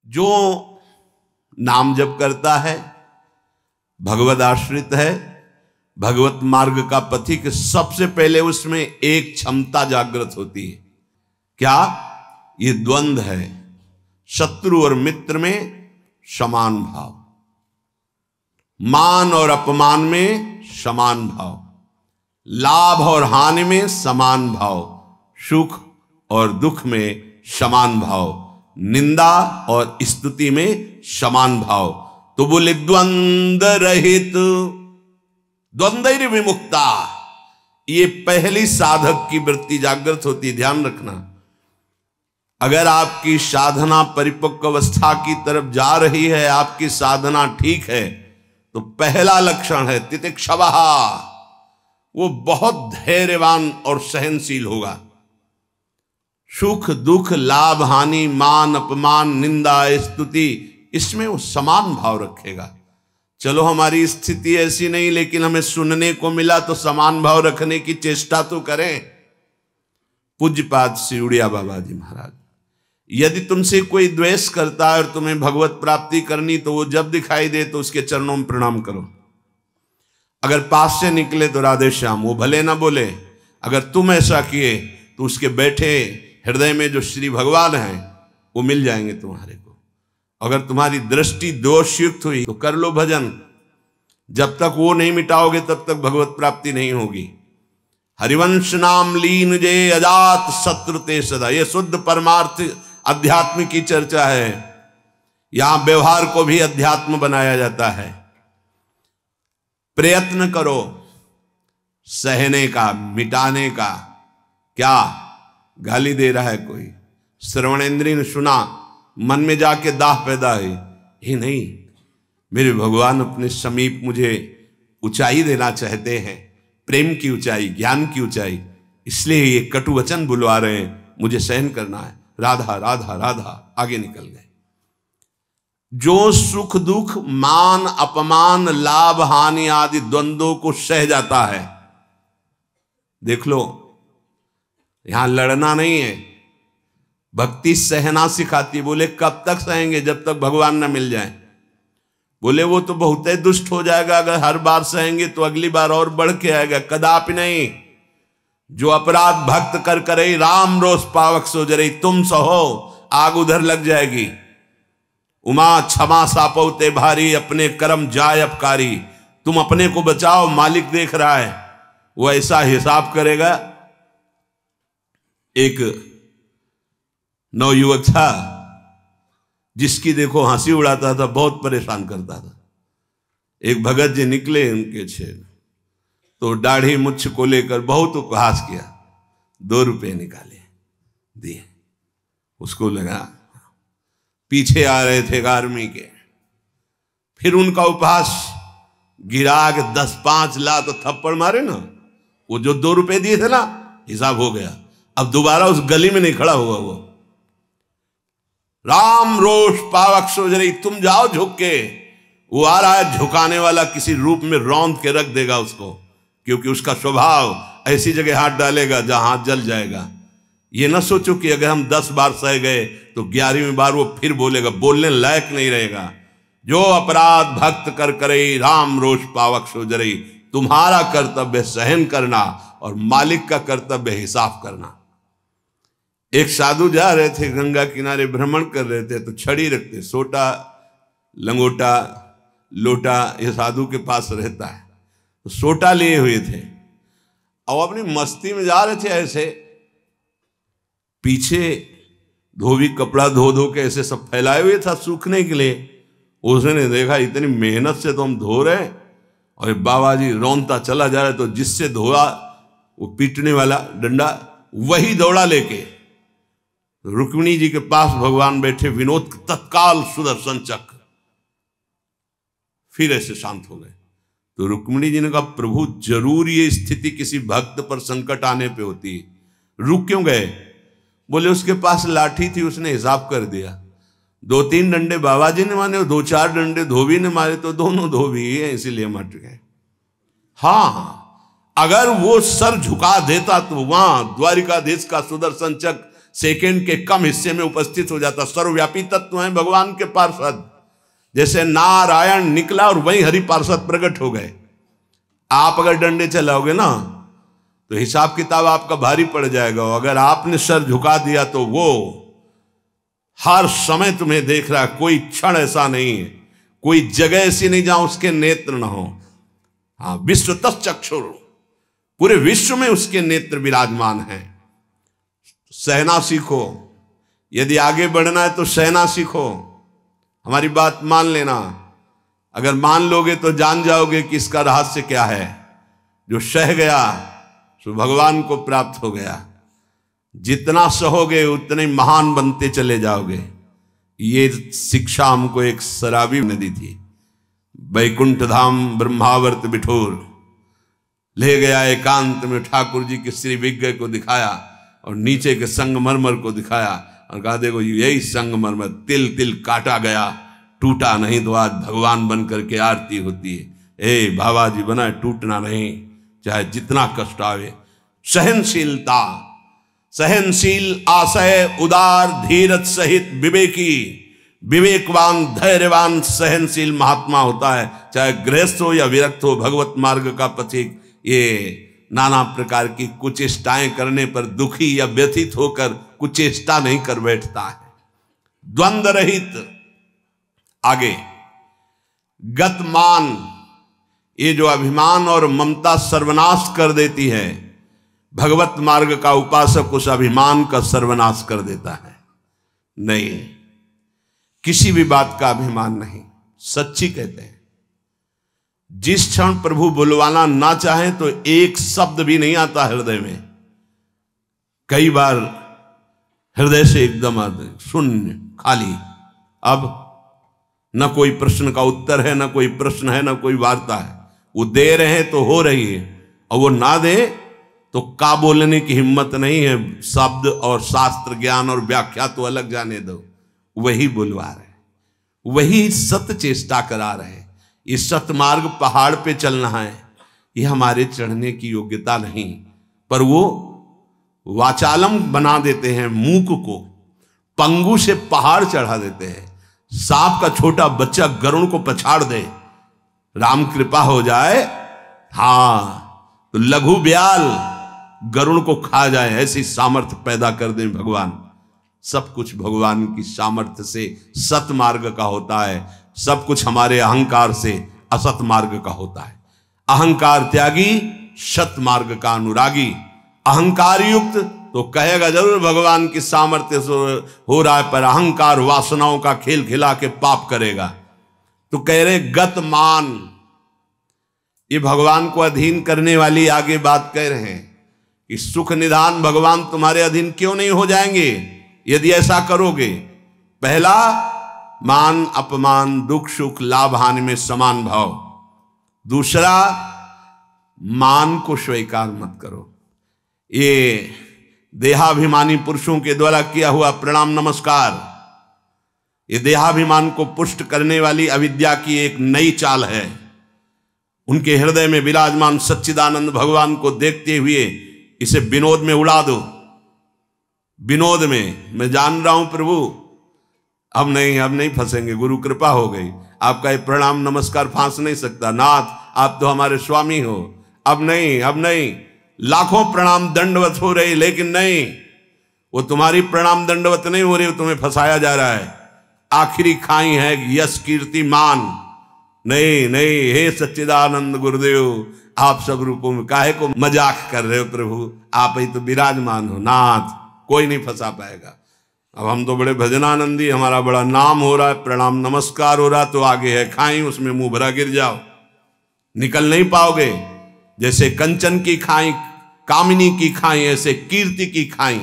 जो नाम जप करता है, भगवद आश्रित है, भगवत मार्ग का पथिक, सबसे पहले उसमें एक क्षमता जागृत होती है। क्या? ये द्वंद्व है, शत्रु और मित्र में समान भाव, मान और अपमान में समान भाव, लाभ और हानि में समान भाव, सुख और दुख में समान भाव, निंदा और स्तुति में समान भाव। तो बोले द्वंद्व रहित, द्वंद्व विमुक्ता, ये पहली साधक की वृत्ति जागृत होती है। ध्यान रखना, अगर आपकी साधना परिपक्व अवस्था की तरफ जा रही है, आपकी साधना ठीक है, तो पहला लक्षण है तितिक्षवः, वो बहुत धैर्यवान और सहनशील होगा। सुख दुख, लाभ हानि, मान अपमान, निंदा स्तुति, इसमें वो समान भाव रखेगा। चलो हमारी स्थिति ऐसी नहीं, लेकिन हमें सुनने को मिला तो समान भाव रखने की चेष्टा तो करें। पूज्यपाद श्री उड़िया बाबा जी महाराज, यदि तुमसे कोई द्वेष करता है और तुम्हें भगवत प्राप्ति करनी, तो वो जब दिखाई दे तो उसके चरणों में प्रणाम करो। अगर पास से निकले तो राधे श्याम, वो भले ना बोले, अगर तुम ऐसा किए तो उसके बैठे हृदय में जो श्री भगवान हैं वो मिल जाएंगे तुम्हारे को। अगर तुम्हारी दृष्टि दोषयुक्त हुई तो कर लो भजन, जब तक वो नहीं मिटाओगे तब तक भगवत प्राप्ति नहीं होगी। हरिवंश नाम लीन जे अजात शत्रु ते सदा, ये शुद्ध परमार्थ अध्यात्म की चर्चा है। यहां व्यवहार को भी अध्यात्म बनाया जाता है। प्रयत्न करो सहने का, मिटाने का। क्या गाली दे रहा है कोई, श्रवणेंद्रिय ने सुना, मन में जाके दाह पैदा हुई, ही नहीं, मेरे भगवान अपने समीप मुझे ऊंचाई देना चाहते हैं, प्रेम की ऊंचाई, ज्ञान की ऊंचाई, इसलिए ये कटु वचन बुलवा रहे हैं, मुझे सहन करना है। राधा राधा राधा, आगे निकल गए। जो सुख दुख, मान अपमान, लाभ हानि आदि द्वंद्वों को सह जाता है, देख लो, यहां लड़ना नहीं है, भक्ति सहना सिखाती। बोले कब तक सहेंगे? जब तक भगवान ना मिल जाए। बोले वो तो बहुत ही दुष्ट हो जाएगा, अगर हर बार सहेंगे तो अगली बार और बढ़ के आएगा। कदापि नहीं। जो अपराध भक्त कर करे, राम रोष पावक सो जरे, तुम सहो आग उधर लग जाएगी। उमा क्षमा सापौते भारी, अपने कर्म जाय अपकारी। तुम अपने को बचाओ, मालिक देख रहा है, वो ऐसा हिसाब करेगा। एक नवयुवक था जिसकी देखो हंसी उड़ाता था, बहुत परेशान करता था। एक भगत जी निकले उनके छेद, तो दाढ़ी मुछ को लेकर बहुत उपहास किया। 2 रुपये निकाले, दिए। उसको लगा पीछे आ रहे थे आर्मी के, फिर उनका उपहास गिरा के 10-5 ला तो थप्पड़ मारे ना। वो जो 2 रुपये दिए थे ना, हिसाब हो गया। अब दोबारा उस गली में नहीं खड़ा हुआ वो। राम रोष पावक सोजरी, तुम जाओ झुक के। वो आ रहा है झुकाने वाला, किसी रूप में रौंद के रख देगा उसको, क्योंकि उसका स्वभाव ऐसी जगह हाथ डालेगा जहां हाथ जल जाएगा। ये ना सोचो कि अगर हम 10 बार सह गए तो 11वीं बार वो फिर बोलेगा, बोलने लायक नहीं रहेगा। जो अपराध भक्त कर करे, राम रोष पावक सोजरी, तुम्हारा कर्तव्य सहन करना और मालिक का कर्तव्य हिसाब करना। एक साधु जा रहे थे, गंगा किनारे भ्रमण कर रहे थे, तो छड़ी रखते, सोटा लंगोटा लोटा ये साधु के पास रहता है, तो सोटा लिए हुए थे और अपनी मस्ती में जा रहे थे। ऐसे पीछे धोबी कपड़ा धो धो के ऐसे सब फैलाए हुए था सूखने के लिए। उसने देखा इतनी मेहनत से तो हम धो रहे, और बाबा जी रौंदता चला जा रहा है। तो जिससे धोआ वो पीटने वाला डंडा, वही दौड़ा लेके रुक्मिणी जी के पास भगवान बैठे, विनोद तत्काल सुदर्शन चक्र, फिर ऐसे शांत हो गए। तो रुक्मिणी जी ने कहा, प्रभु जरूर ये स्थिति किसी भक्त पर संकट आने पे होती है, रुक क्यों गए? बोले उसके पास लाठी थी, उसने हिसाब कर दिया। 2-3 डंडे बाबा जी ने मारे, 2-4 डंडे धोबी ने मारे, तो दोनों धोबी ही है, इसीलिए मट गए। हाँ, अगर वो सर झुका देता तो वहां द्वारिकाधीश का सुदर्शन चक्र सेकंड के कम हिस्से में उपस्थित हो जाता। सर्वव्यापी तत्व है भगवान के पार्षद। जैसे नारायण निकला और वहीं हरि पार्षद प्रकट हो गए। आप अगर डंडे चलाओगे ना तो हिसाब किताब आपका भारी पड़ जाएगा। अगर आपने सर झुका दिया तो वो हर समय तुम्हें देख रहा है। कोई क्षण ऐसा नहीं है, कोई जगह ऐसी नहीं जहां उसके नेत्र न हो। हाँ, विश्व तच्चक्षुर, पूरे विश्व में उसके नेत्र विराजमान हैं। सहना सीखो। यदि आगे बढ़ना है तो सहना सीखो। हमारी बात मान लेना। अगर मान लोगे तो जान जाओगे कि इसका रहस्य क्या है। जो सह गया सो भगवान को प्राप्त हो गया। जितना सहोगे उतने महान बनते चले जाओगे। ये शिक्षा हमको एक शराबी ने दी थी। वैकुंठ धाम ब्रह्मावर्त बिठोर ले गया। एकांत में ठाकुर जी के श्री विग्रह को दिखाया और नीचे के संगमरमर को दिखाया और कहा देखो यही संगमरमर तिल तिल काटा गया, टूटा नहीं तो आज भगवान बन करके आरती होती है। ए बाबा जी बना टूटना नहीं, चाहे जितना कष्ट आवे। सहनशीलता, सहनशील, आशय, उदार, धीरज सहित विवेकी, विवेकवान, धैर्यवान, सहनशील महात्मा होता है। चाहे गृहस्थ हो या विरक्त हो, भगवत मार्ग का पथिक ये नाना प्रकार की कुचेष्टाएं करने पर दुखी या व्यथित होकर कुचेष्टा नहीं कर बैठता है। द्वंद्व रहित। आगे गतमान, ये जो अभिमान और ममता सर्वनाश कर देती है। भगवत मार्ग का उपासक उस अभिमान का सर्वनाश कर देता है। नहीं, किसी भी बात का अभिमान नहीं। सच्ची कहते हैं जिस क्षण प्रभु बुलवाना ना चाहे तो एक शब्द भी नहीं आता हृदय में। कई बार हृदय से एकदम शून्य, खाली। अब न कोई प्रश्न का उत्तर है, न कोई प्रश्न है, न कोई वार्ता है। वो दे रहे हैं तो हो रही है, और वो ना दे तो का बोलने की हिम्मत नहीं है। शब्द और शास्त्र ज्ञान और व्याख्या तो अलग जाने दो। वही बुलवा रहे, वही सत्य चेष्टा करा रहे। ये सतमार्ग पहाड़ पे चलना है, ये हमारे चढ़ने की योग्यता नहीं। पर वो वाचालम बना देते हैं। मूक को पंगु से पहाड़ चढ़ा देते हैं। सांप का छोटा बच्चा गरुड़ को पछाड़ दे, राम कृपा हो जाए, हाँ तो लघु ब्याल गरुड़ को खा जाए, ऐसी सामर्थ्य पैदा कर दें भगवान। सब कुछ भगवान की सामर्थ्य से सत मार्ग का होता है। सब कुछ हमारे अहंकार से असत मार्ग का होता है। अहंकार त्यागी, सत मार्ग का अनुरागी। अहंकार युक्त तो कहेगा जरूर भगवान की सामर्थ्य से हो रहा है, पर अहंकार वासनाओं का खेल खिला के पाप करेगा। तो कह रहे गतमान, ये भगवान को अधीन करने वाली आगे बात कह रहे हैं कि सुख निधान भगवान तुम्हारे अधीन क्यों नहीं हो जाएंगे यदि ऐसा करोगे। पहला, मान अपमान, दुख सुख, लाभ हानि में समान भाव। दूसरा, मान को स्वीकार मत करो। ये देहाभिमानी पुरुषों के द्वारा किया हुआ प्रणाम नमस्कार, ये देहाभिमान को पुष्ट करने वाली अविद्या की एक नई चाल है। उनके हृदय में विराजमान सच्चिदानंद भगवान को देखते हुए इसे विनोद में उड़ा दो। विनोद में, मैं जान रहा हूं प्रभु अब नहीं फंसेंगे, गुरु कृपा हो गई। आपका ये प्रणाम नमस्कार फांस नहीं सकता, नाथ आप तो हमारे स्वामी हो। अब नहीं, लाखों प्रणाम दंडवत हो रही, लेकिन नहीं, वो तुम्हारी प्रणाम दंडवत नहीं हो रही, वो तुम्हें फंसाया जा रहा है। आखिरी खाई है यश कीर्ति मान। नहीं, हे सच्चिदानंद गुरुदेव, आप सब रूपों में काहे को मजाक कर रहे हो प्रभु, आप ही तो विराजमान हो नाथ, कोई नहीं फंसा पाएगा। अब हम तो बड़े भजनानंदी, हमारा बड़ा नाम हो रहा है, प्रणाम नमस्कार हो रहा, तो आगे है खाई, उसमें मुंह भरा गिर जाओ, निकल नहीं पाओगे। जैसे कंचन की खाई, कामिनी की खाई, ऐसे कीर्ति की खाई।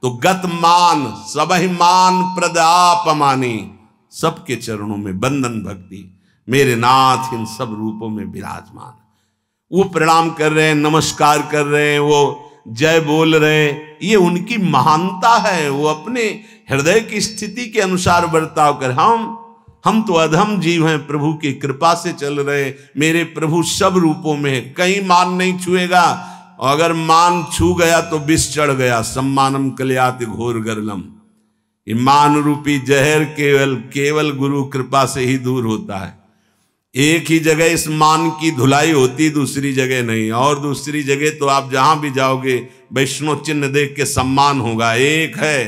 तो गत मान, सबहि मान प्रद आप मानी, सबके चरणों में बंधन भक्ति, मेरे नाथ इन सब रूपों में विराजमान। वो प्रणाम कर रहे हैं, नमस्कार कर रहे हैं, वो जय बोल रहे, ये उनकी महानता है। वो अपने हृदय की स्थिति के अनुसार बर्ताव कर। हम तो अधम जीव हैं, प्रभु की कृपा से चल रहे। मेरे प्रभु सब रूपों में है, कहीं मान नहीं छुएगा, और अगर मान छू गया तो विष चढ़ गया। सम्मानम कल्याति घोर गरलम। ये मान रूपी जहर केवल गुरु कृपा से ही दूर होता है। एक ही जगह इस मान की धुलाई होती, दूसरी जगह नहीं। और दूसरी जगह तो आप जहां भी जाओगे वैष्णव चिन्ह देख के सम्मान होगा। एक है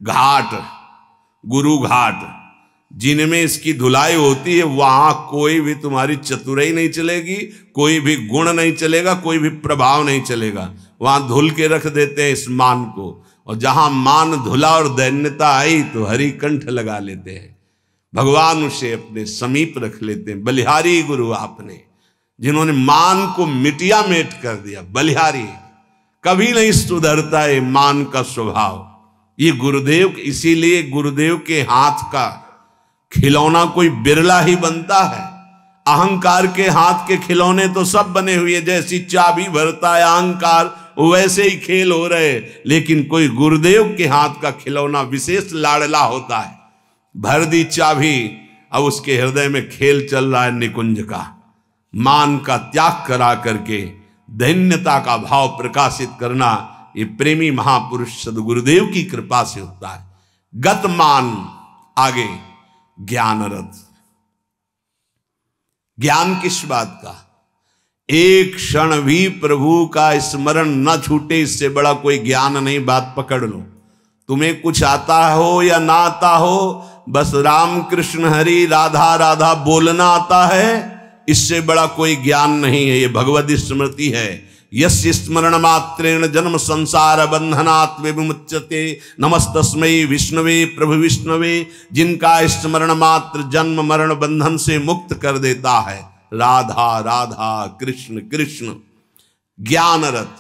घाट, गुरु घाट, जिनमें इसकी धुलाई होती है, वहां कोई भी तुम्हारी चतुराई नहीं चलेगी, कोई भी गुण नहीं चलेगा, कोई भी प्रभाव नहीं चलेगा। वहां धुल के रख देते हैं इस मान को। और जहां मान धुला और दैन्यता आई तो हरि कंठ लगा लेते हैं, भगवान उसे अपने समीप रख लेते हैं। बलिहारी गुरु आपने, जिन्होंने मान को मिटिया मेट कर दिया। बलिहारी कभी नहीं सुधरता है मान का स्वभाव। ये गुरुदेव, इसीलिए गुरुदेव के हाथ का खिलौना कोई बिरला ही बनता है। अहंकार के हाथ के खिलौने तो सब बने हुए, जैसी चाबी भरता है अहंकार वैसे ही खेल हो रहे। लेकिन कोई गुरुदेव के हाथ का खिलौना विशेष लाडला होता है। भर दी चाबी, अब उसके हृदय में खेल चल रहा है निकुंज का। मान का त्याग करा करके दैन्यता का भाव प्रकाशित करना, ये प्रेमी महापुरुष सदगुरुदेव की कृपा से होता है। गत मान, आगे ज्ञान रथ। ज्ञान किस बात का? एक क्षण भी प्रभु का स्मरण न छूटे, इससे बड़ा कोई ज्ञान नहीं। बात पकड़ लो। तुम्हें कुछ आता हो या ना आता हो, बस राम कृष्ण हरि राधा राधा बोलना आता है, इससे बड़ा कोई ज्ञान नहीं है। ये भगवद स्मृति है। यस्य स्मरण मात्रेण जन्म संसार बंधनात् विमुच्यते नमस्तस्मै विष्णवे प्रभु विष्णवे। जिनका स्मरण मात्र जन्म मरण बंधन से मुक्त कर देता है। राधा राधा कृष्ण कृष्ण। ज्ञान रथ।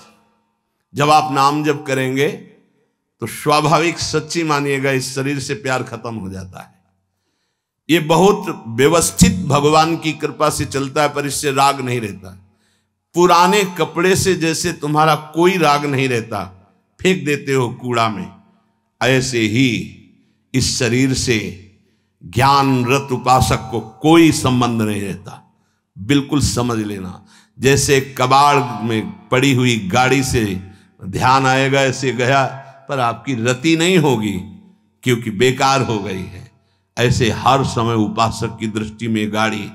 जब आप नाम जप करेंगे तो स्वाभाविक, सच्ची मानिएगा, इस शरीर से प्यार खत्म हो जाता है। ये बहुत व्यवस्थित भगवान की कृपा से चलता है, पर इससे राग नहीं रहता। पुराने कपड़े से जैसे तुम्हारा कोई राग नहीं रहता, फेंक देते हो कूड़ा में, ऐसे ही इस शरीर से ज्ञान रत उपासक को कोई संबंध नहीं रहता। बिल्कुल समझ लेना। जैसे कबाड़ में पड़ी हुई गाड़ी से ध्यान आएगा, ऐसे गया, पर आपकी रति नहीं होगी क्योंकि बेकार हो गई है। ऐसे हर समय उपासक की दृष्टि में गाड़ी,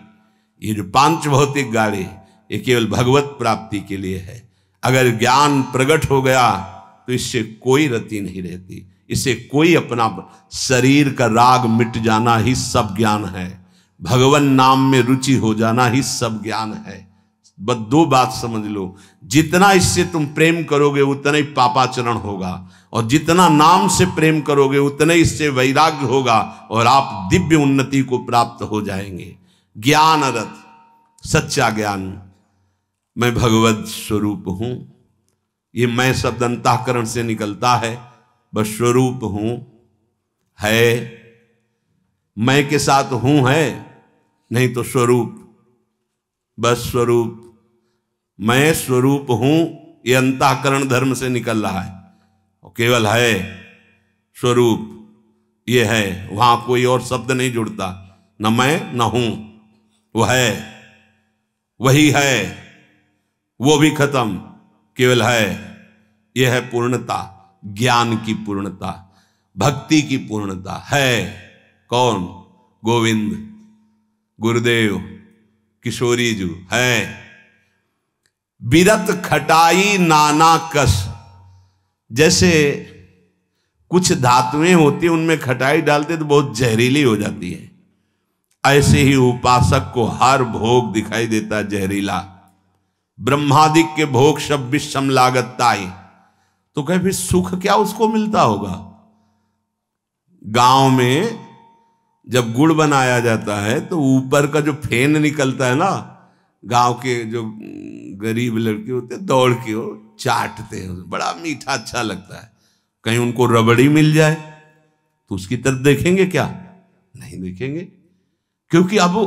ये जो पांच भौतिक गाड़ी, ये केवल भगवत प्राप्ति के लिए है। अगर ज्ञान प्रकट हो गया तो इससे कोई रति नहीं रहती, इससे कोई अपना शरीर का राग मिट जाना ही सब ज्ञान है। भगवान नाम में रुचि हो जाना ही सब ज्ञान है। बस दो बात समझ लो, जितना इससे तुम प्रेम करोगे उतना ही पापाचरण होगा, और जितना नाम से प्रेम करोगे उतना ही इससे वैराग्य होगा, और आप दिव्य उन्नति को प्राप्त हो जाएंगे। ज्ञान रथ, सच्चा ज्ञान। मैं भगवत स्वरूप हूं, ये मैं शब्द अंतःकरण से निकलता है। बस स्वरूप हूं है, मैं के साथ हूं है, नहीं तो स्वरूप, बस स्वरूप। मैं स्वरूप हूं, ये अंतःकरण धर्म से निकल रहा है, और केवल है स्वरूप, ये है। वहां कोई और शब्द नहीं जुड़ता, न मैं न हूं, वो है, वही है, वो भी खत्म, केवल है। यह है पूर्णता, ज्ञान की पूर्णता, भक्ति की पूर्णता है। कौन? गोविंद, गुरुदेव, किशोरी जी है। बिरत खटाई नाना कस। जैसे कुछ धातुएं होती हैं, उनमें खटाई डालते तो बहुत जहरीली हो जाती है, ऐसे ही उपासक को हर भोग दिखाई देता है जहरीला। ब्रह्मादिक के भोग सब विषम लागताई। तो कहे फिर सुख क्या उसको मिलता होगा? गांव में जब गुड़ बनाया जाता है तो ऊपर का जो फेन निकलता है ना, गांव के जो गरीब लड़के होते हैं दौड़ के वो चाटते हैं, बड़ा मीठा अच्छा लगता है। कहीं उनको रबड़ी मिल जाए तो उसकी तरफ देखेंगे क्या? नहीं देखेंगे, क्योंकि अब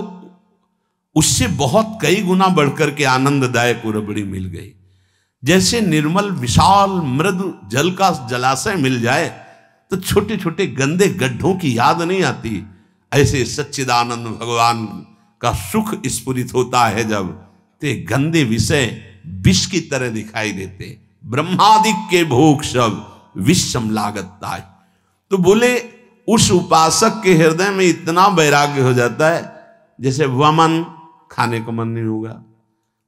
उससे बहुत कई गुना बढ़कर के आनंददायक वो रबड़ी मिल गई। जैसे निर्मल विशाल मृदु जल का जलाशय मिल जाए तो छोटे छोटे गंदे गड्ढों की याद नहीं आती, ऐसे सच्चिदानंद भगवान का सुख स्फुरित होता है जब, ते गंदे विषय विष की तरह दिखाई देते। ब्रह्मादिक के भोग सब विषम लागता है। तो बोले उस उपासक के हृदय में इतना वैराग्य हो जाता है जैसे वमन, खाने का मन नहीं होगा,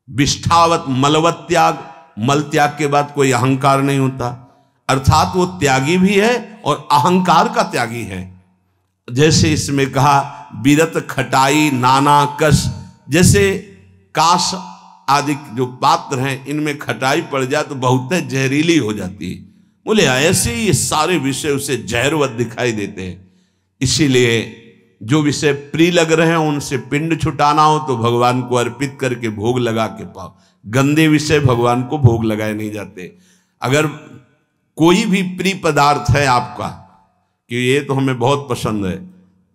विष्ठावत मलवत त्याग, मल त्याग के बाद कोई अहंकार नहीं होता, अर्थात वो त्यागी भी है और अहंकार का त्यागी है। जैसे इसमें कहा बीरत खटाई नाना कस, जैसे कांस आदि जो पात्र हैं इनमें खटाई पड़ जाए तो बहुत जहरीली हो जाती है। बोले ऐसे ही ये सारे विषय उसे जहरवत दिखाई देते हैं। इसीलिए जो विषय प्रिय लग रहे हैं उनसे पिंड छुटाना हो तो भगवान को अर्पित करके भोग लगा के पाओ। गंदे विषय भगवान को भोग लगाए नहीं जाते। अगर कोई भी प्रिय पदार्थ है आपका कि ये तो हमें बहुत पसंद है,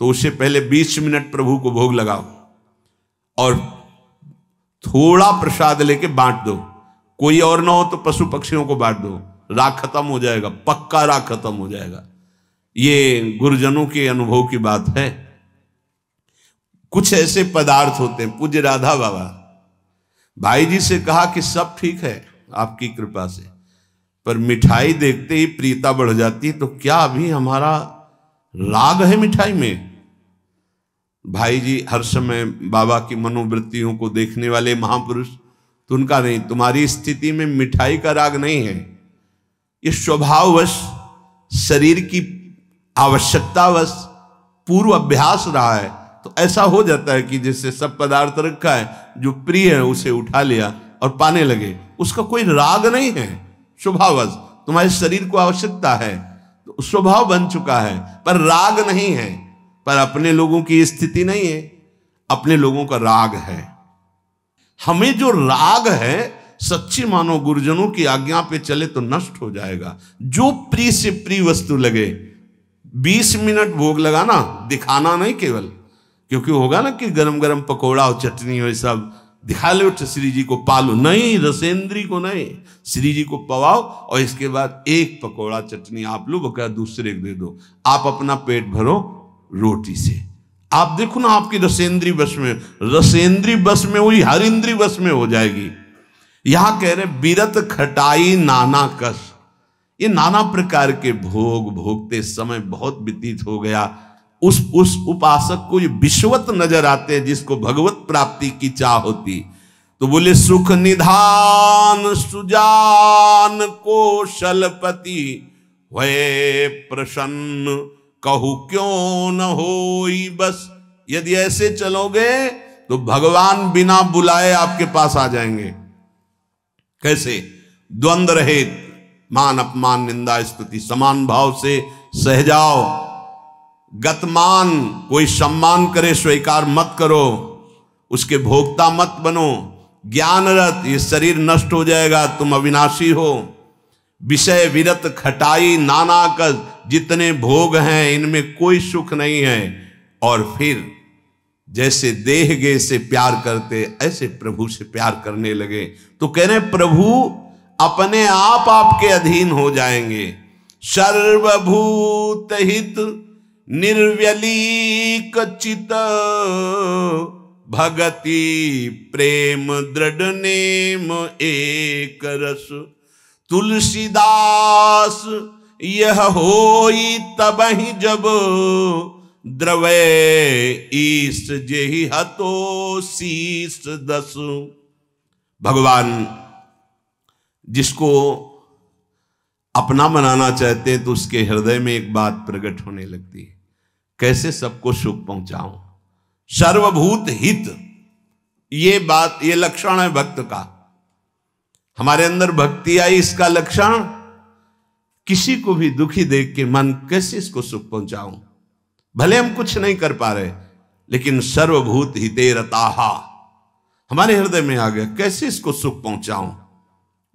तो उससे पहले 20 मिनट प्रभु को भोग लगाओ और थोड़ा प्रसाद लेके बांट दो। कोई और ना हो तो पशु पक्षियों को बांट दो, राग खत्म हो जाएगा, पक्का राग खत्म हो जाएगा। ये गुरुजनों के अनुभव की बात है। कुछ ऐसे पदार्थ होते हैं, पूज्य राधा बाबा भाई जी से कहा कि सब ठीक है आपकी कृपा से, पर मिठाई देखते ही प्रियता बढ़ जाती है, तो क्या अभी हमारा राग है मिठाई में? भाई जी हर समय बाबा की मनोवृत्तियों को देखने वाले महापुरुष, तो उनका नहीं, तुम्हारी स्थिति में मिठाई का राग नहीं है, ये स्वभाववश शरीर की आवश्यकतावश पूर्व अभ्यास रहा है। तो ऐसा हो जाता है कि जैसे सब पदार्थ रखा है, जो प्रिय है उसे उठा लिया और पाने लगे, उसका कोई राग नहीं है, स्वभाववश तुम्हारे शरीर को आवश्यकता है तो स्वभाव बन चुका है, पर राग नहीं है। पर अपने लोगों की स्थिति नहीं है, अपने लोगों का राग है। हमें जो राग है सच्ची मानो गुरुजनों की आज्ञा पे चले तो नष्ट हो जाएगा। जो प्रिय से प्रिय वस्तु लगे, 20 मिनट भोग लगाना, दिखाना नहीं केवल, क्योंकि होगा ना कि गरम गरम पकौड़ा और चटनी हो सब दिखा लो तो श्री जी को पालो, नहीं, रसेंद्री को नहीं, श्री जी को पवाओ और इसके बाद एक पकौड़ा चटनी आप लो, बका दूसरे को दे दो, आप अपना पेट भरो रोटी से। आप देखो ना आपकी रसेंद्री बस में, रसेंद्री बस में हुई हर इंद्री बस में हो जाएगी। यहां कह रहे बीरत खटाई नाना कस, ये नाना प्रकार के भोग भोगते समय बहुत व्यतीत हो गया। उस उपासक को ये विश्वत नजर आते हैं जिसको भगवत प्राप्ति की चाह होती। तो बोले सुख निधान सुजान कौशलपति वे प्रसन्न कहू क्यों न होई बस। यदि ऐसे चलोगे तो भगवान बिना बुलाए आपके पास आ जाएंगे। कैसे? द्वंद्व रहित, मान अपमान निंदा स्तुति समान भाव से सह जाओ। गतमान, कोई सम्मान करे स्वीकार मत करो, उसके भोक्ता मत बनो। ज्ञानरत, ये शरीर नष्ट हो जाएगा, तुम अविनाशी हो। विषय विरत खटाई नाना कस, जितने भोग हैं इनमें कोई सुख नहीं है। और फिर जैसे देह गे से प्यार करते ऐसे प्रभु से प्यार करने लगे। तो कह रहे प्रभु अपने आप आपके अधीन हो जाएंगे। सर्वभूत हित निर्व्यलीक चित भगति प्रेम दृढ़ नेम एक रस। तुलसीदास यह होई तबहि जब द्रवे ईश जेहि हतो शीस दस। भगवान जिसको अपना बनाना चाहते हैं तो उसके हृदय में एक बात प्रकट होने लगती है, कैसे सबको सुख पहुंचाऊं। सर्वभूत हित, ये बात, ये लक्षण है भक्त का। हमारे अंदर भक्ति आई, इसका लक्षण किसी को भी दुखी देख के मन कैसे इसको सुख पहुंचाऊं। भले हम कुछ नहीं कर पा रहे, लेकिन सर्वभूत हिते रताहा हमारे हृदय में आ गया, कैसे इसको सुख पहुंचाऊं।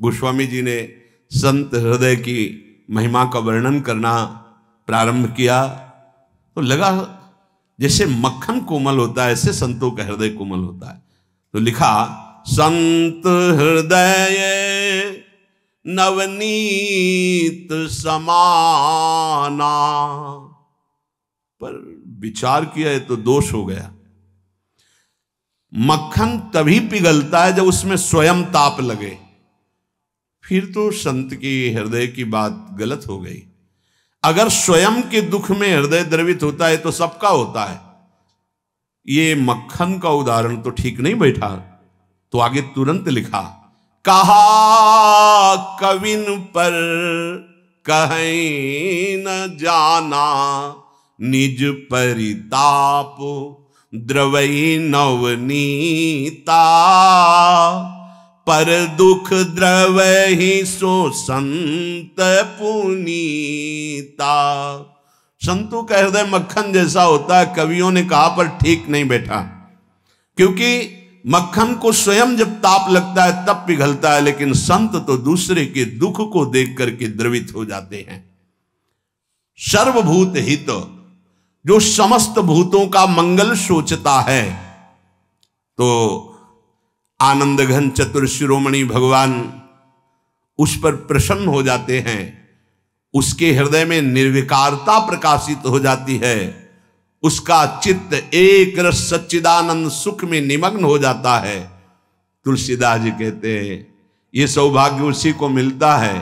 गोस्वामी जी ने संत हृदय की महिमा का वर्णन करना प्रारंभ किया तो लगा जैसे मक्खन कोमल होता है ऐसे संतों का हृदय कोमल होता है। तो लिखा संत हृदय नवनीत समाना, पर विचार किया है तो दोष हो गया। मक्खन तभी पिघलता है जब उसमें स्वयं ताप लगे। फिर तो संत की हृदय की बात गलत हो गई। अगर स्वयं के दुख में हृदय द्रवित होता है तो सबका होता है। ये मक्खन का उदाहरण तो ठीक नहीं बैठा। तो आगे तुरंत लिखा, कहा कविन पर कहीं न जाना, निज परिताप द्रवई नवनीता, पर दुख द्रवहि सो संत पुनीता। संतों का हृदय मक्खन जैसा होता है, कवियों ने कहा, पर ठीक नहीं बैठा। क्योंकि मक्खन को स्वयं जब ताप लगता है तब पिघलता है, लेकिन संत तो दूसरे के दुख को देख करके द्रवित हो जाते हैं। सर्वभूत हित, जो समस्त भूतों का मंगल सोचता है, तो आनंद घन चतुर शिरोमणि भगवान उस पर प्रसन्न हो जाते हैं। उसके हृदय में निर्विकारता प्रकाशित हो जाती है। उसका चित्त एक रस सच्चिदानंद सुख में निमग्न हो जाता है। तुलसीदास जी कहते हैं, ये सौभाग्य उसी को मिलता है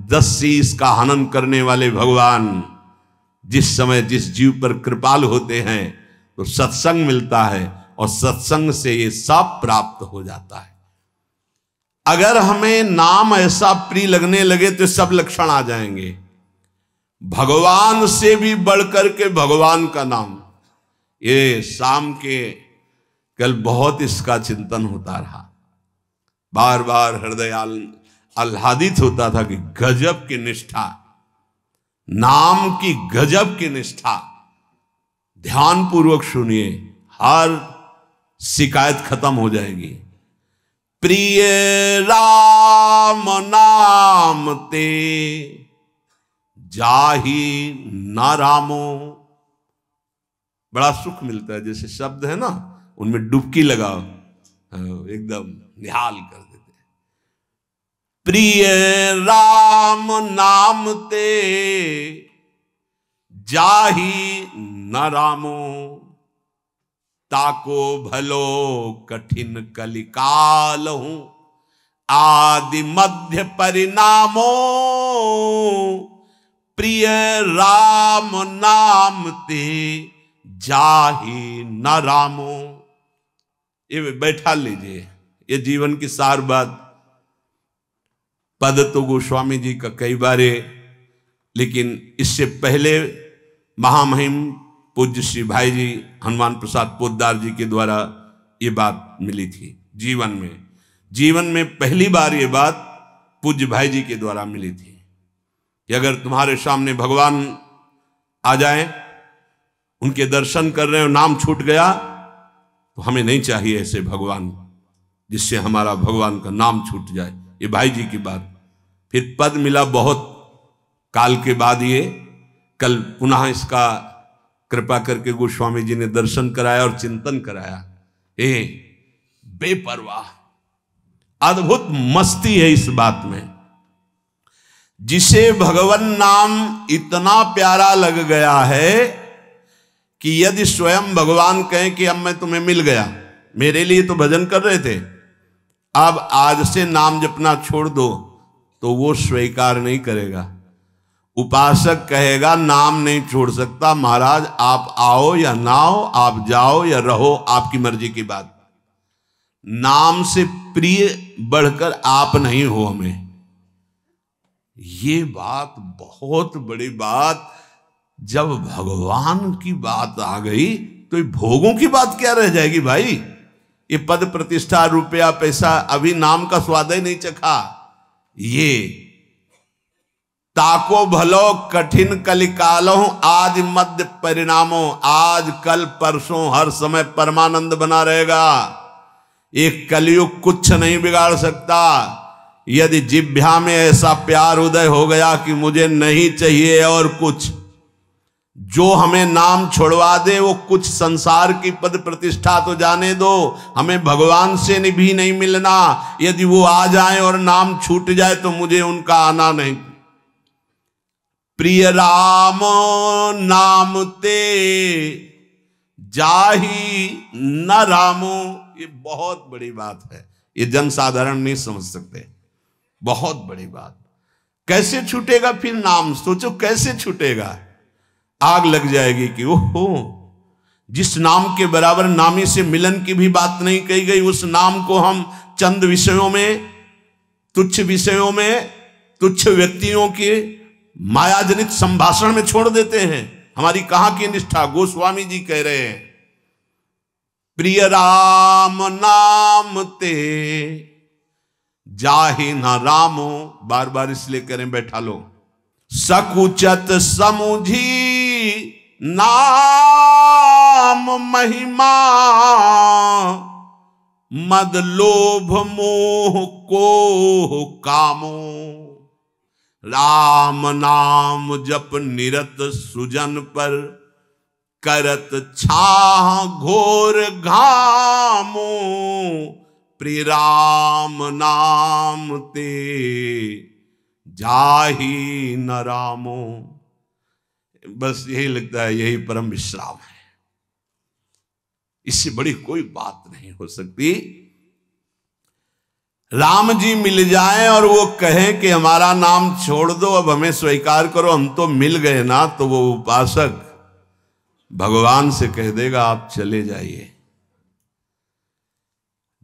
10 शीश का हनन करने वाले भगवान जिस समय जिस जीव पर कृपाल होते हैं तो सत्संग मिलता है, और सत्संग से ये सब प्राप्त हो जाता है। अगर हमें नाम ऐसा प्रिय लगने लगे तो सब लक्षण आ जाएंगे। भगवान से भी बढ़कर के भगवान का नाम। ये शाम के कल बहुत इसका चिंतन होता रहा, बार बार हृदय आह्लादित होता था कि गजब की निष्ठा, नाम की गजब की निष्ठा। ध्यान पूर्वक सुनिए, हर शिकायत खत्म हो जाएगी। प्रिय राम नाम ते जाहि न रामो। बड़ा सुख मिलता है। जैसे शब्द है ना, उनमें डुबकी लगाओ, एकदम निहाल कर देते। प्रिय राम नाम ते जाहि न रामो, ताको भलो कठिन कलिकाल हूं, आदि मध्य परिणामो, प्रिय राम नाम ते जाहि न रामो। ये बैठा लीजिए, ये जीवन की सार बात। पद तो गोस्वामी जी का कई बारे, लेकिन इससे पहले महामहिम पूज्य श्री भाई जी हनुमान प्रसाद पोद्दार जी के द्वारा ये बात मिली थी। जीवन में पहली बार ये बात पूज्य भाई जी के द्वारा मिली थी कि अगर तुम्हारे सामने भगवान आ जाए, उनके दर्शन कर रहे हो, नाम छूट गया, तो हमें नहीं चाहिए ऐसे भगवान जिससे हमारा भगवान का नाम छूट जाए। ये भाई जी की बात। फिर पद मिला बहुत काल के बाद, ये कल पुनः इसका कृपा करके गोस्वामी जी ने दर्शन कराया और चिंतन कराया। बेपरवाह, अद्भुत मस्ती है इस बात में। जिसे भगवान नाम इतना प्यारा लग गया है कि यदि स्वयं भगवान कहें कि अब मैं तुम्हें मिल गया, मेरे लिए तो भजन कर रहे थे, अब आज से नाम जपना छोड़ दो, तो वो स्वीकार नहीं करेगा। उपासक कहेगा नाम नहीं छोड़ सकता, महाराज आप आओ या ना आओ, आप जाओ या रहो, आपकी मर्जी की बात। नाम से प्रिय बढ़कर आप नहीं हो हमें। ये बात बहुत बड़ी बात। जब भगवान की बात आ गई तो ये भोगों की बात क्या रह जाएगी भाई। ये पद प्रतिष्ठा रुपया पैसा, अभी नाम का स्वाद ही नहीं चखा। ये ताको भलो कठिन कलिकालो आदि मध्य परिणामों, आज कल परसों हर समय परमानंद बना रहेगा। एक कलयुग कुछ नहीं बिगाड़ सकता। यदि जिह्वा में ऐसा प्यार उदय हो गया कि मुझे नहीं चाहिए और कुछ, जो हमें नाम छोड़वा दे वो कुछ संसार की पद प्रतिष्ठा तो जाने दो, हमें भगवान से भी नहीं मिलना। यदि वो आ जाए और नाम छूट जाए तो मुझे उनका आना नहीं। प्रिय राम नाम ते जाहि न रामो, ये बहुत बड़ी बात है, ये जनसाधारण नहीं समझ सकते, बहुत बड़ी बात। कैसे छूटेगा फिर नाम? सोचो कैसे छूटेगा, आग लग जाएगी कि ओहो, जिस नाम के बराबर नामी से मिलन की भी बात नहीं कही गई, उस नाम को हम चंद विषयों में, तुच्छ विषयों में, तुच्छ व्यक्तियों के मायाजनित संभाषण में छोड़ देते हैं। हमारी कहां की निष्ठा? गोस्वामी जी कह रहे हैं, प्रिय राम नाम ते जाहि न रामो, बार बार इसलिए करें, बैठा लो, सकुचत समुझी नाम महिमा, मद लोभ मोह को कामो, राम नाम जप निरत सुजन पर, करत छाह घोर घामो, प्रिय राम नाम ते जाहि न रामो। बस यही लगता है, यही परम विश्राम है, इससे बड़ी कोई बात नहीं हो सकती। राम जी मिल जाए और वो कहें कि हमारा नाम छोड़ दो, अब हमें स्वीकार करो, हम तो मिल गए ना, तो वो उपासक भगवान से कह देगा आप चले जाइए,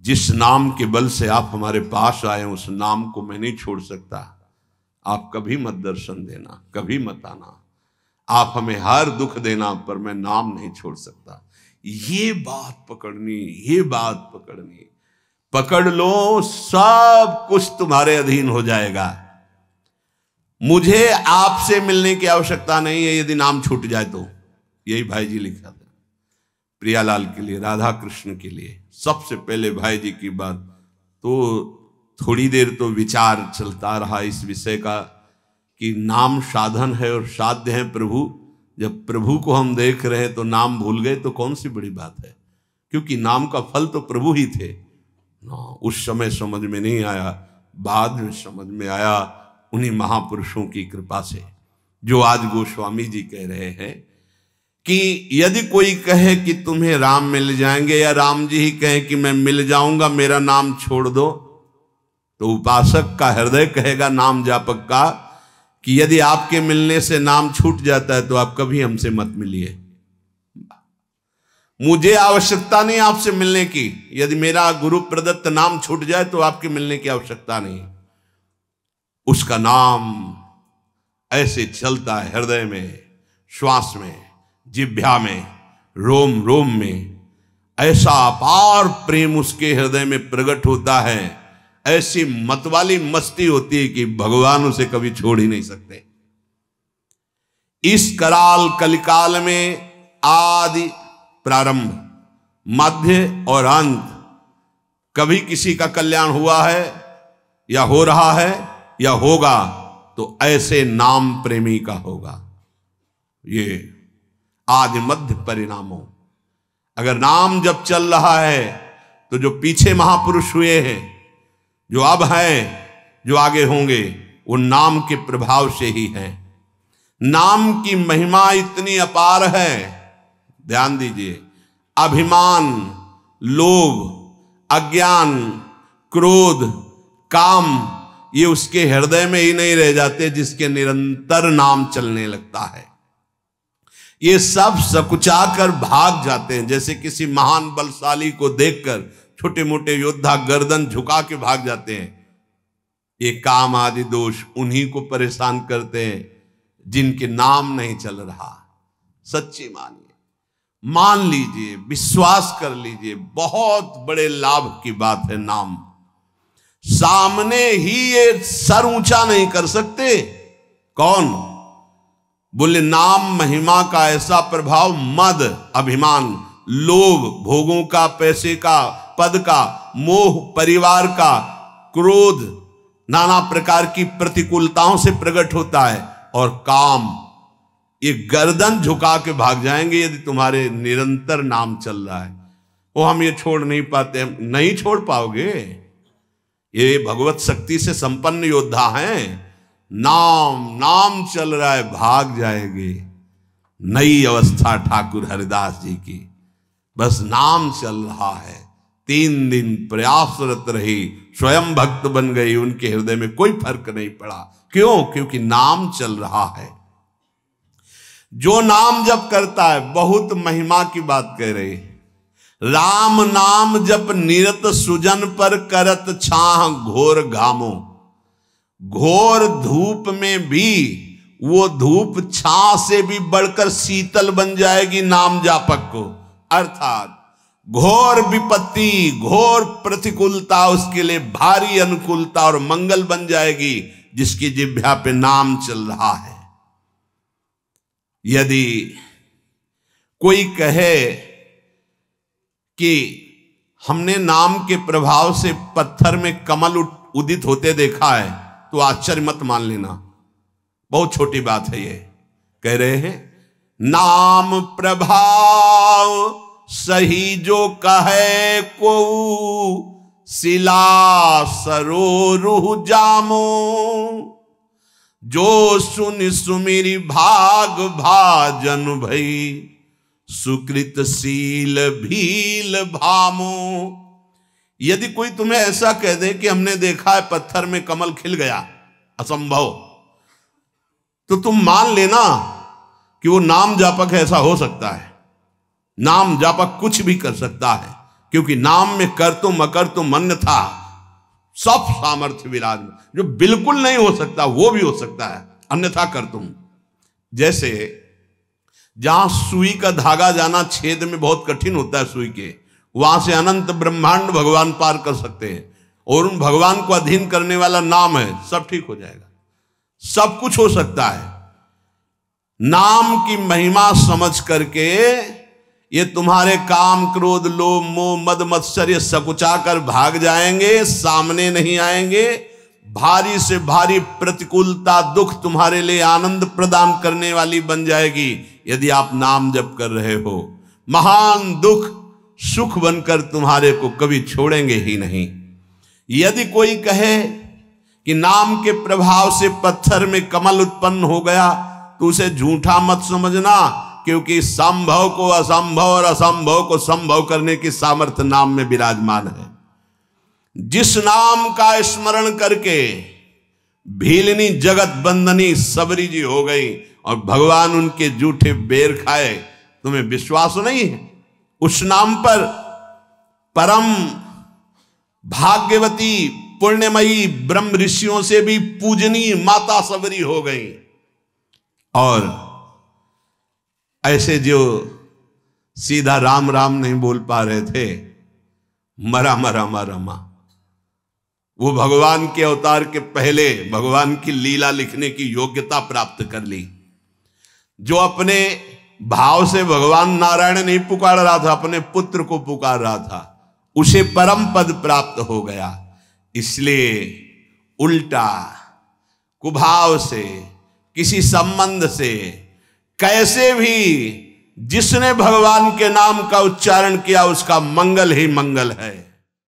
जिस नाम के बल से आप हमारे पास आए उस नाम को मैं नहीं छोड़ सकता, आप कभी मत दर्शन देना, कभी मत आना, आप हमें हर दुख देना, पर मैं नाम नहीं छोड़ सकता। ये बात पकड़नी, ये बात पकड़नी, पकड़ लो, सब कुछ तुम्हारे अधीन हो जाएगा। मुझे आपसे मिलने की आवश्यकता नहीं है यदि नाम छूट जाए तो। यही भाई जी लिखा था प्रियालाल के लिए, राधा कृष्ण के लिए। सबसे पहले भाई जी की बात, तो थोड़ी देर तो विचार चलता रहा इस विषय का कि नाम साधन है और साध्य है प्रभु। जब प्रभु को हम देख रहे हैं तो नाम भूल गए तो कौन सी बड़ी बात है, क्योंकि नाम का फल तो प्रभु ही थे ना। उस समय समझ में नहीं आया, बाद में समझ में आया उन्हीं महापुरुषों की कृपा से, जो आज गोस्वामी जी कह रहे हैं कि यदि कोई कहे कि तुम्हें राम मिल जाएंगे, या राम जी ही कहें कि मैं मिल जाऊंगा, मेरा नाम छोड़ दो, तो उपासक का हृदय कहेगा नाम जापक का कि यदि आपके मिलने से नाम छूट जाता है तो आप कभी हमसे मत मिलिए, मुझे आवश्यकता नहीं आपसे मिलने की। यदि मेरा गुरु प्रदत्त नाम छूट जाए तो आपके मिलने की आवश्यकता नहीं। उसका नाम ऐसे चलता है हृदय में, श्वास में, जिह्वा में, रोम रोम में, ऐसा अपार प्रेम उसके हृदय में प्रकट होता है, ऐसी मतवाली मस्ती होती है कि भगवान उसे कभी छोड़ ही नहीं सकते। इस कराल कलिकाल में आदि प्रारंभ, मध्य और अंत, कभी किसी का कल्याण हुआ है या हो रहा है या होगा तो ऐसे नाम प्रेमी का होगा। ये आदि मध्य परिणामों, अगर नाम जब चल रहा है तो जो पीछे महापुरुष हुए हैं, जो अब हैं, जो आगे होंगे, वो नाम के प्रभाव से ही हैं। नाम की महिमा इतनी अपार है, ध्यान दीजिए, अभिमान, लोभ, अज्ञान, क्रोध, काम, ये उसके हृदय में ही नहीं रह जाते जिसके निरंतर नाम चलने लगता है। ये सब सकुचा कर भाग जाते हैं, जैसे किसी महान बलशाली को देखकर छोटे मोटे योद्धा गर्दन झुका के भाग जाते हैं। ये काम आदि दोष उन्हीं को परेशान करते हैं जिनके नाम नहीं चल रहा। सच्ची मानिए, मान लीजिए, विश्वास कर लीजिए, बहुत बड़े लाभ की बात है नाम। सामने ही ये सर ऊंचा नहीं कर सकते। कौन? बोले नाम महिमा का ऐसा प्रभाव, मद, अभिमान, लोभ, भोगों का, पैसे का, पद का, मोह, परिवार का, क्रोध, नाना प्रकार की प्रतिकूलताओं से प्रकट होता है, और काम, ये गर्दन झुका के भाग जाएंगे यदि तुम्हारे निरंतर नाम चल रहा है। वो हम ये छोड़ नहीं पाते, हम नहीं छोड़ पाओगे। ये भगवत शक्ति से संपन्न योद्धा हैं। नाम नाम चल रहा है, भाग जाएंगे। नई अवस्था ठाकुर हरिदास जी की, बस नाम चल रहा है, 3 दिन प्रयासरत रही, स्वयं भक्त बन गई, उनके हृदय में कोई फर्क नहीं पड़ा। क्यों? क्योंकि नाम चल रहा है। जो नाम जप करता है, बहुत महिमा की बात कह रहे, राम नाम जप निरत सुजन पर करत छाह घोर घामो। घोर धूप में भी वो धूप छाह से भी बढ़कर शीतल बन जाएगी नाम जापक को। अर्थात घोर विपत्ति, घोर प्रतिकूलता उसके लिए भारी अनुकूलता और मंगल बन जाएगी, जिसकी जिह्वा पे नाम चल रहा है। यदि कोई कहे कि हमने नाम के प्रभाव से पत्थर में कमल उदित होते देखा है, तो आश्चर्य मत मान लेना, बहुत छोटी बात है ये। कह रहे हैं नाम प्रभाव सही जो कहे को शिला सरो रूह जामो। जो सुन सुमिरी भाग भाजन भई सुकृत शील भील भामो। यदि कोई तुम्हें ऐसा कह दे कि हमने देखा है पत्थर में कमल खिल गया, असंभव, तो तुम मान लेना कि वो नाम जापक ऐसा हो सकता है। नाम जापक कुछ भी कर सकता है, क्योंकि नाम में कर तुम अकर तुम अन्यथा सब सामर्थ्य विराज। जो बिल्कुल नहीं हो सकता वो भी हो सकता है, अन्यथा कर तुम। जैसे जहां सुई का धागा जाना छेद में बहुत कठिन होता है सुई के, वहां से अनंत ब्रह्मांड भगवान पार कर सकते हैं, और उन भगवान को अधीन करने वाला नाम है, सब ठीक हो जाएगा। सब कुछ हो सकता है। नाम की महिमा समझ करके ये तुम्हारे काम क्रोध लोभ मोह मद मत्सर्य सकुचा कर भाग जाएंगे, सामने नहीं आएंगे। भारी से भारी प्रतिकूलता दुख तुम्हारे लिए आनंद प्रदान करने वाली बन जाएगी यदि आप नाम जप कर रहे हो। महान दुख सुख बनकर तुम्हारे को कभी छोड़ेंगे ही नहीं। यदि कोई कहे कि नाम के प्रभाव से पत्थर में कमल उत्पन्न हो गया, तो उसे झूठा मत समझना, क्योंकि संभव को असंभव और असंभव को संभव करने की सामर्थ्य नाम में विराजमान है। जिस नाम का स्मरण करके भीलनी जगत बंदनी सबरी जी हो गई और भगवान उनके जूठे बेर खाए, तुम्हें विश्वास नहीं है? उस नाम पर परम भाग्यवती पुण्यमयी ब्रह्म ऋषियों से भी पूजनीय माता सबरी हो गई। और ऐसे जो सीधा राम राम नहीं बोल पा रहे थे, मरा मरा मरा मा, वो भगवान के अवतार के पहले भगवान की लीला लिखने की योग्यता प्राप्त कर ली। जो अपने भाव से भगवान नारायण नहीं पुकार रहा था, अपने पुत्र को पुकार रहा था, उसे परम पद प्राप्त हो गया। इसलिए उल्टा कुभाव से, किसी संबंध से, कैसे भी जिसने भगवान के नाम का उच्चारण किया उसका मंगल ही मंगल है।